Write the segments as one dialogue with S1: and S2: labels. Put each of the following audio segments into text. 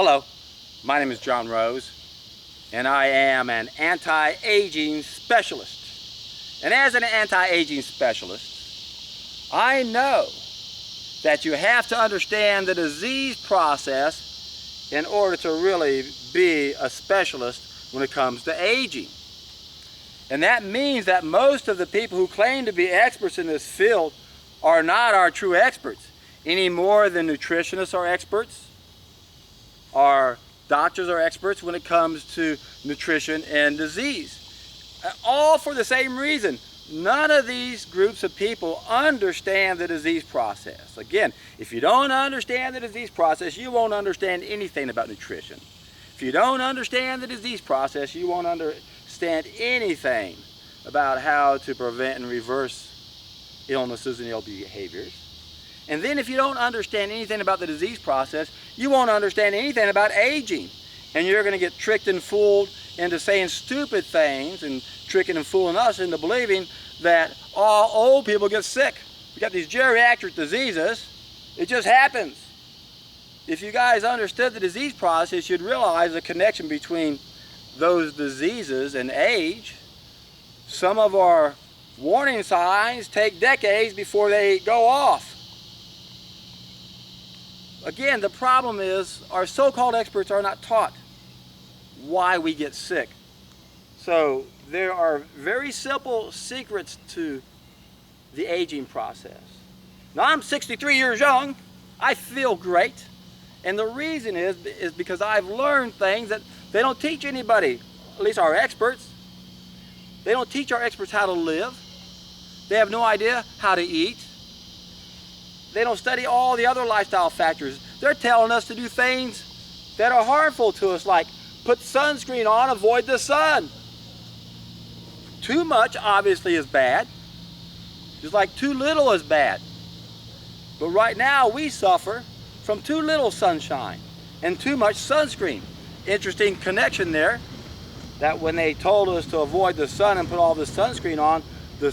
S1: Hello, my name is John Rose, and I am an anti-aging specialist. And as an anti-aging specialist, I know that you have to understand the disease process in order to really be a specialist when it comes to aging. And that means that most of the people who claim to be experts in this field are not our true experts, any more than nutritionists are experts, our doctors are experts when it comes to nutrition and disease. All for the same reason. None of these groups of people understand the disease process. Again, if you don't understand the disease process, you won't understand anything about nutrition. If you don't understand the disease process, you won't understand anything about how to prevent and reverse illnesses and ill behaviors. And then if you don't understand anything about the disease process, you won't understand anything about aging. And you're going to get tricked and fooled into saying stupid things and tricking and fooling us into believing that all old people get sick. You got these geriatric diseases. It just happens. If you guys understood the disease process, you'd realize the connection between those diseases and age. Some of our warning signs take decades before they go off. Again, the problem is our so-called experts are not taught why we get sick. So there are very simple secrets to the aging process. Now I'm 63 years young. I feel great. And the reason is because I've learned things that they don't teach anybody, at least our experts. They don't teach our experts how to live. They have no idea how to eat. They don't study all the other lifestyle factors. They're telling us to do things that are harmful to us, like put sunscreen on, avoid the sun. Too much obviously is bad, just like too little is bad. But right now we suffer from too little sunshine and too much sunscreen. Interesting connection there, that when they told us to avoid the sun and put all the sunscreen on, the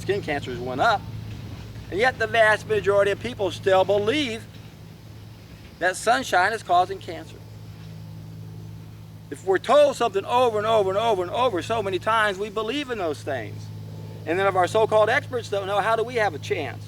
S1: skin cancers went up. And yet the vast majority of people still believe that sunshine is causing cancer. If we're told something over and over and over and over so many times, we believe in those things. And then if our so-called experts don't know, how do we have a chance?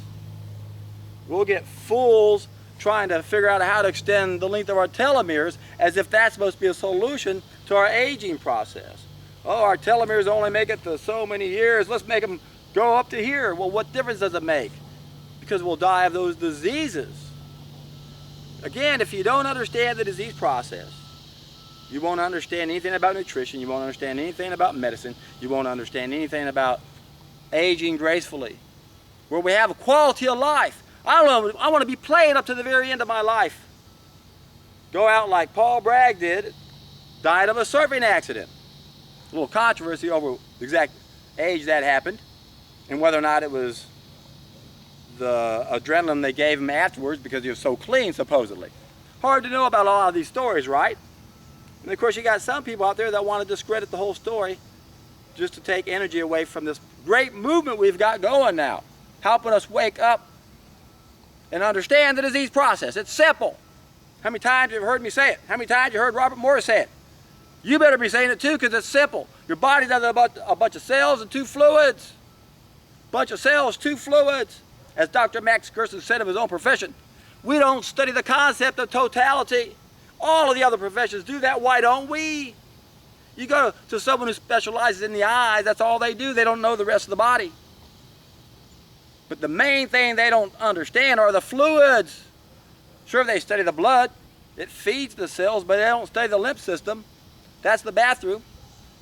S1: We'll get fools trying to figure out how to extend the length of our telomeres as if that's supposed to be a solution to our aging process. Oh, our telomeres only make it to so many years. Let's make them go up to here. Well, what difference does it make? Because we'll die of those diseases. Again, if you don't understand the disease process, you won't understand anything about nutrition, you won't understand anything about medicine, you won't understand anything about aging gracefully, where we have a quality of life. I want to be playing up to the very end of my life. Go out like Paul Bragg did, died of a surfing accident. A little controversy over the exact age that happened and whether or not it was the adrenaline they gave him afterwards because he was so clean, supposedly. Hard to know about a lot of these stories, right? And of course you got some people out there that want to discredit the whole story just to take energy away from this great movement we've got going now, helping us wake up and understand the disease process. It's simple. How many times have you heard me say it? How many times have you heard Robert Morris say it? You better be saying it too, because it's simple. Your body's about a bunch of cells and two fluids. Bunch of cells, two fluids. As Dr. Max Gerson said of his own profession, we don't study the concept of totality. All of the other professions do that. Why don't we? You go to someone who specializes in the eyes, that's all they do. They don't know the rest of the body. But the main thing they don't understand are the fluids. Sure, they study the blood. It feeds the cells, but they don't study the lymph system. That's the bathroom.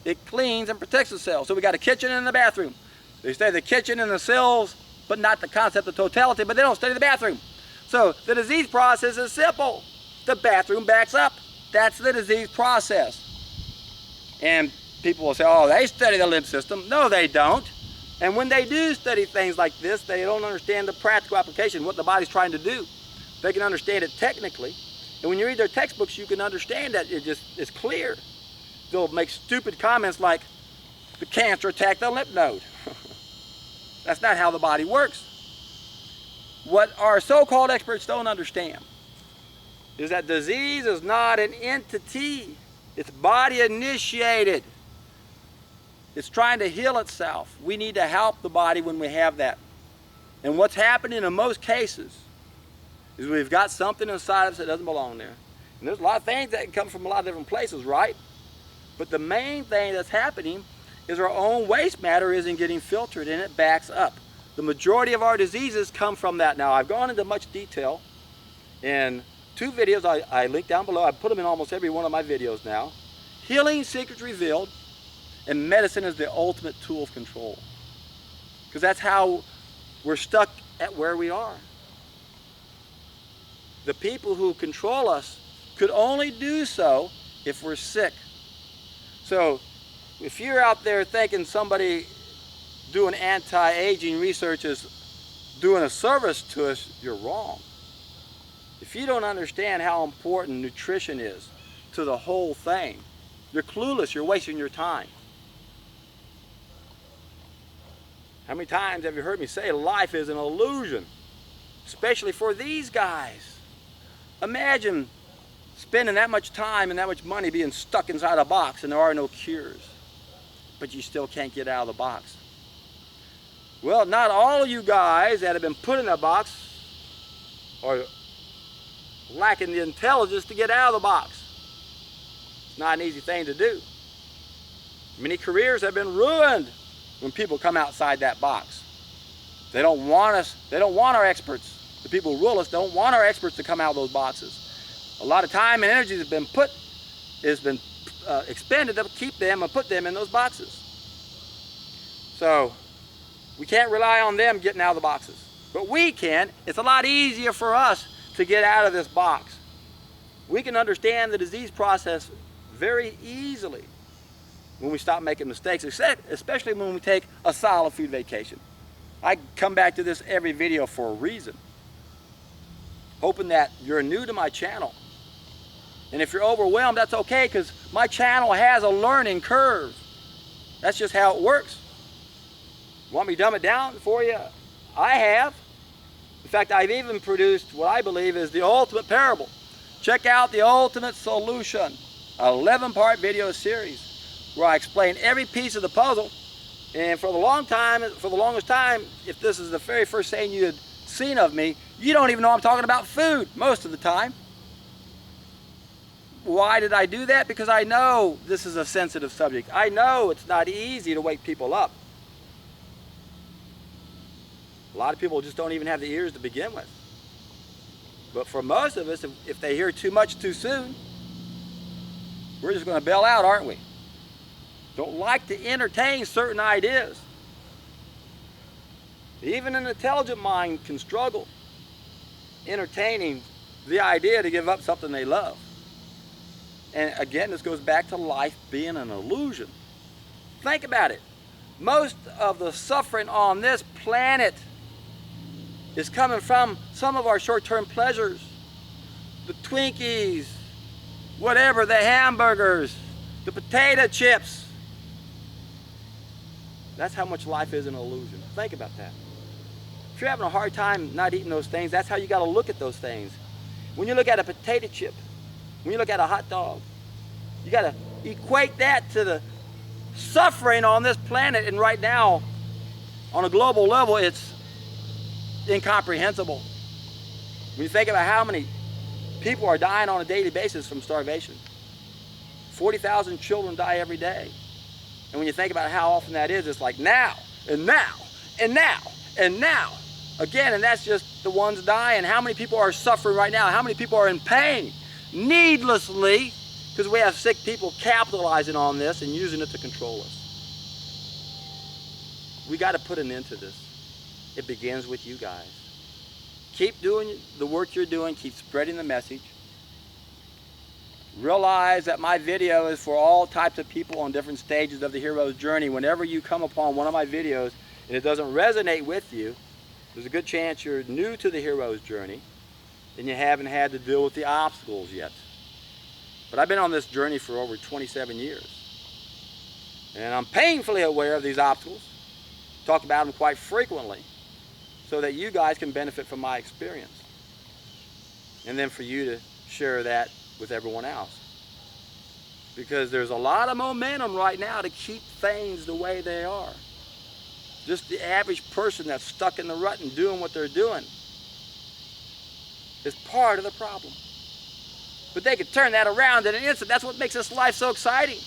S1: It cleans and protects the cells. So we got a kitchen and a bathroom. They study the kitchen and the cells, but not the concept of totality, but they don't study the bathroom. So the disease process is simple. The bathroom backs up. That's the disease process. And people will say, oh, they study the lymph system. No, they don't. And when they do study things like this, they don't understand the practical application, what the body's trying to do. They can understand it technically. And when you read their textbooks, you can understand that it's clear. They'll make stupid comments like, the cancer attacked the lymph node. That's not how the body works. What our so-called experts don't understand is that disease is not an entity. It's body initiated. It's trying to heal itself. We need to help the body when we have that. And what's happening in most cases is we've got something inside of us that doesn't belong there. And there's a lot of things that can come from a lot of different places, right? But the main thing that's happening is our own waste matter isn't getting filtered and it backs up. The majority of our diseases come from that. Now, I've gone into much detail in 2 videos I linked down below. I put them in almost every one of my videos now. Healing Secrets Revealed, and medicine is the ultimate tool of control. Because that's how we're stuck at where we are. The people who control us could only do so if we're sick. So if you're out there thinking somebody doing anti-aging research is doing a service to us, you're wrong. If you don't understand how important nutrition is to the whole thing, you're clueless, you're wasting your time. How many times have you heard me say life is an illusion? Especially for these guys. Imagine spending that much time and that much money being stuck inside a box and there are no cures, but you still can't get out of the box. Well, not all of you guys that have been put in a box are lacking the intelligence to get out of the box. It's not an easy thing to do. Many careers have been ruined when people come outside that box. They don't want us, they don't want our experts. The people who rule us don't want our experts to come out of those boxes. A lot of time and energy has been expended to keep them and put them in those boxes. So we can't rely on them getting out of the boxes. But we can. It's a lot easier for us to get out of this box. We can understand the disease process very easily when we stop making mistakes, especially when we take a solid food vacation. I come back to this every video for a reason. Hoping that you're new to my channel. And if you're overwhelmed, that's okay, because my channel has a learning curve. That's just how it works. Want me to dumb it down for you? I have. In fact, I've even produced what I believe is the ultimate parable. Check out The Ultimate Solution, an 11-part video series where I explain every piece of the puzzle. And for the longest time, if this is the very first thing you had seen of me, you don't even know I'm talking about food most of the time. Why did I do that? Because I know this is a sensitive subject. I know it's not easy to wake people up. A lot of people just don't even have the ears to begin with. But for most of us, if they hear too much too soon, we're just going to bail out, aren't we? Don't like to entertain certain ideas. Even an intelligent mind can struggle entertaining the idea to give up something they love. And again, this goes back to life being an illusion. Think about it. Most of the suffering on this planet is coming from some of our short-term pleasures. The Twinkies, whatever, the hamburgers, the potato chips. That's how much life is an illusion. Think about that. If you're having a hard time not eating those things, that's how you got to look at those things. When you look at a potato chip, when you look at a hot dog, you got to equate that to the suffering on this planet. And right now, on a global level, it's incomprehensible. When you think about how many people are dying on a daily basis from starvation, 40,000 children die every day. And when you think about how often that is, it's like now, and now, and now, and now. Again, and that's just the ones dying. How many people are suffering right now? How many people are in pain needlessly because we have sick people capitalizing on this and using it to control us? We got to put an end to this. It begins with you guys. Keep doing the work you're doing. Keep spreading the message. Realize that my video is for all types of people on different stages of the hero's journey. Whenever you come upon one of my videos and it doesn't resonate with you, there's a good chance you're new to the hero's journey and you haven't had to deal with the obstacles yet. But I've been on this journey for over 27 years. And I'm painfully aware of these obstacles. Talk about them quite frequently so that you guys can benefit from my experience. And then for you to share that with everyone else. Because there's a lot of momentum right now to keep things the way they are. Just the average person that's stuck in the rut and doing what they're doing is part of the problem. But they could turn that around in an instant. That's what makes this life so exciting.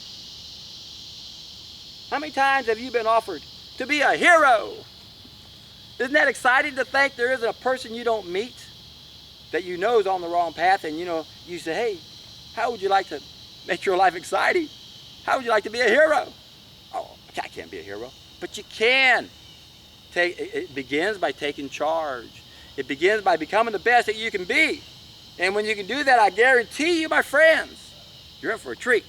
S1: How many times have you been offered to be a hero? Isn't that exciting to think there isn't a person you don't meet that you know is on the wrong path, and you say, hey, how would you like to make your life exciting? How would you like to be a hero? Oh, I can't be a hero. But you can. It begins by taking charge. It begins by becoming the best that you can be. And when you can do that, I guarantee you, my friends, you're in for a treat.